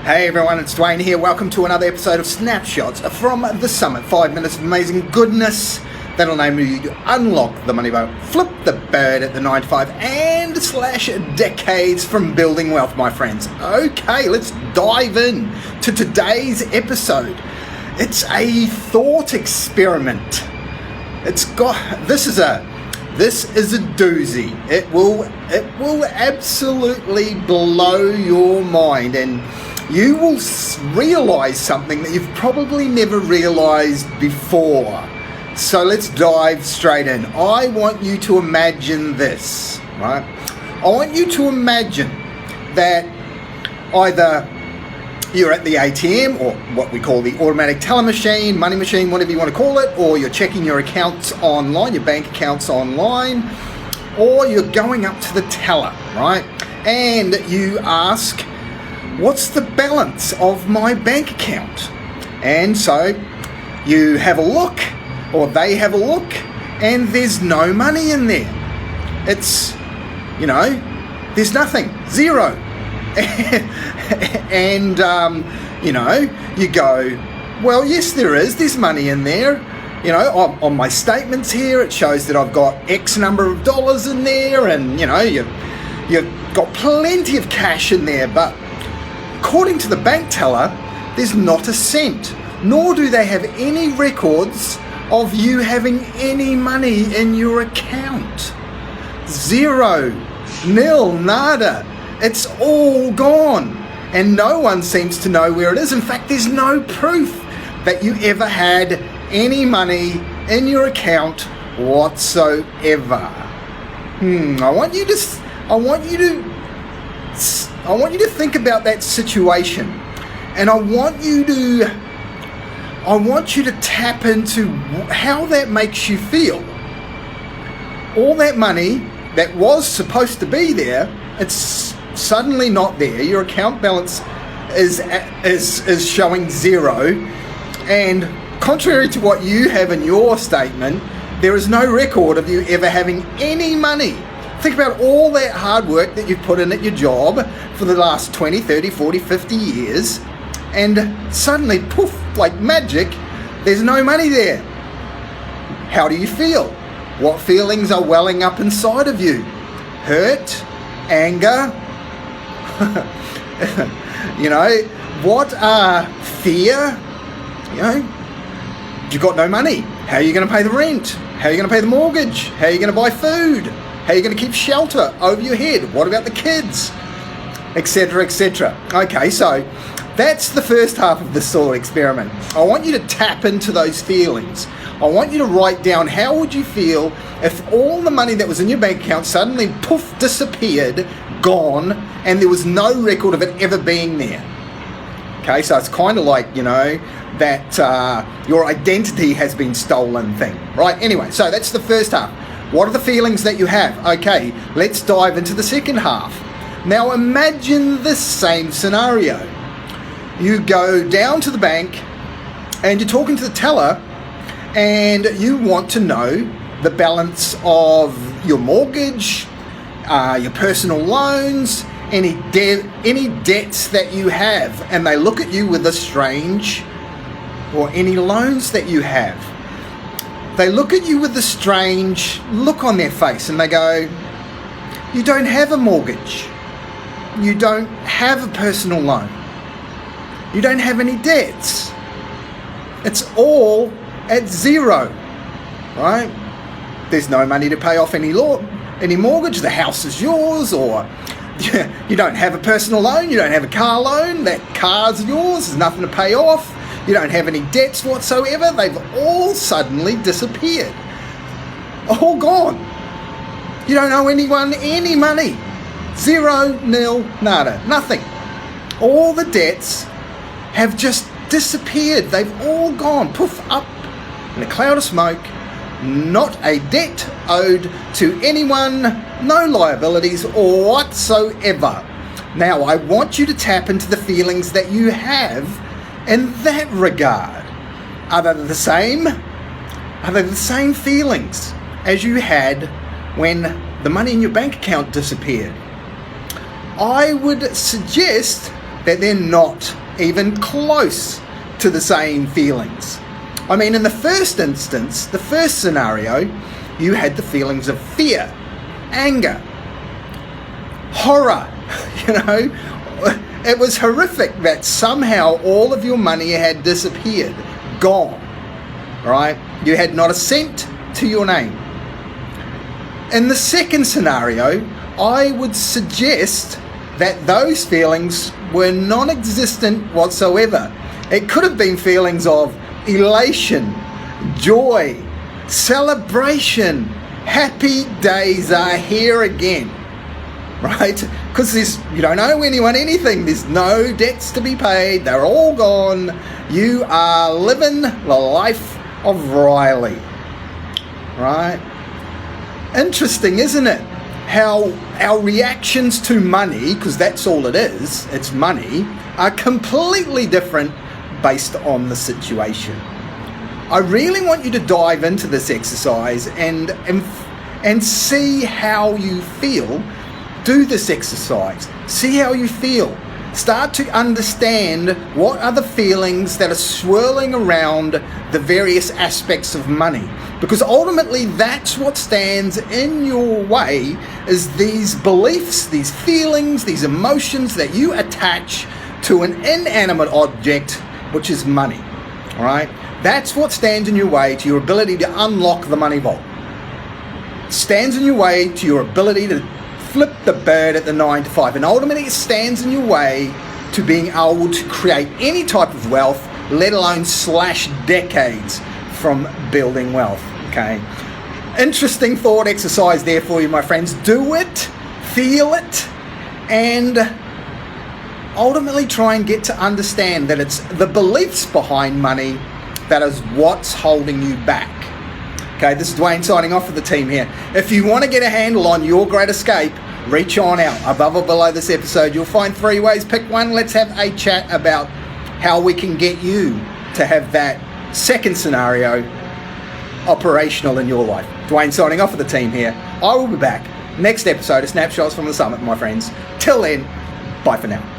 Hey everyone, it's Dwayne here. Welcome to another episode of Snapshots from the Summit. 5 minutes of amazing goodness that'll enable you to unlock the money boat, flip the bird at the 9 to 5, and slash decades from building wealth, my friends. Okay, let's dive in to today's episode. It's a thought experiment. This is a doozy. It will absolutely blow your mind, and you will realize something that you've probably never realized before. So let's dive straight in. I want you to imagine this, right? I want you to imagine that either you're at the ATM, or what we call the automatic teller machine, money machine, whatever you want to call it, or you're checking your accounts online, your bank accounts online, or you're going up to the teller, right? And you ask, what's the balance of my bank account? And so you have a look, or they have a look, and there's no money in there. It's, there's nothing, zero. And you go, well, yes, there's money in there. On my statements here, it shows that I've got X number of dollars in there, and you've got plenty of cash in there, but according to the bank teller, there's not a cent, nor do they have any records of you having any money in your account. Zero, nil, nada. It's all gone, and no one seems to know where it is. In fact, there's no proof that you ever had any money in your account whatsoever. I want you to think about that situation, and I want you to tap into how that makes you feel. All that money that was supposed to be there, it's suddenly not there. Your account balance is showing zero, and contrary to what you have in your statement, there is no record of you ever having any money. Think about all that hard work that you've put in at your job for the last 20, 30, 40, 50 years, and suddenly, poof, like magic, there's no money there. How do you feel? What feelings are welling up inside of you? Hurt? Anger? What are fear? You've got no money. How are you going to pay the rent? How are you going to pay the mortgage? How are you going to buy food? How are you going to keep shelter over your head? What about the kids? Etc., etc. Okay, so that's the first half of this thought experiment. I want you to tap into those feelings. I want you to write down, how would you feel if all the money that was in your bank account suddenly, poof, disappeared, gone, and there was no record of it ever being there? Okay, so it's kind of like, that your identity has been stolen thing, right? Anyway, so that's the first half. What are the feelings that you have? Okay, let's dive into the second half. Now imagine this same scenario. You go down to the bank and you're talking to the teller, and you want to know the balance of your mortgage, your personal loans, any debts that you have, and they look at you with a strange, or any loans that you have. They look at you with a strange look on their face, and they go, you don't have a mortgage. You don't have a personal loan. You don't have any debts. It's all at zero, right? There's no money to pay off any mortgage. The house is yours, or you don't have a personal loan. You don't have a car loan. That car's yours. There's nothing to pay off. You don't have any debts whatsoever. They've all suddenly disappeared. All gone. You don't owe anyone any money. Zero, nil, nada, nothing. All the debts have just disappeared. They've all gone, poof, up in a cloud of smoke. Not a debt owed to anyone, no liabilities whatsoever. Now, I want you to tap into the feelings that you have in that regard. Are they the same? Are they the same feelings as you had when the money in your bank account disappeared? I would suggest that they're not even close to the same feelings. I mean, in the first instance, the first scenario, you had the feelings of fear, anger, horror. It was horrific that somehow all of your money had disappeared, gone, right? You had not a cent to your name. In the second scenario, I would suggest that those feelings were non-existent whatsoever. It could have been feelings of elation, joy, celebration. Happy days are here again, right? Because you don't owe anyone anything. There's no debts to be paid. They're all gone. You are living the life of Riley, right? Interesting, isn't it? How our reactions to money, because that's all it is, it's money, are completely different based on the situation. I really want you to dive into this exercise and see how you feel. Do this exercise. See how you feel. Start to understand what are the feelings that are swirling around the various aspects of money. Because ultimately that's what stands in your way, is these beliefs, these feelings, these emotions that you attach to an inanimate object, which is money. All right? That's what stands in your way to your ability to unlock the money vault. It stands in your way to your ability to flip the bird at the 9 to 5. And ultimately it stands in your way to being able to create any type of wealth, let alone slash decades from building wealth. Okay? Interesting thought exercise there for you, my friends. Do it, feel it, and ultimately try and get to understand that it's the beliefs behind money that is what's holding you back. Okay, this is Dwayne signing off for the team here. If you want to get a handle on your great escape, reach on out. Above or below this episode, you'll find 3 ways. Pick one. Let's have a chat about how we can get you to have that second scenario operational in your life. Dwayne signing off for the team here. I will be back next episode of Snapshots from the Summit, my friends. Till then, bye for now.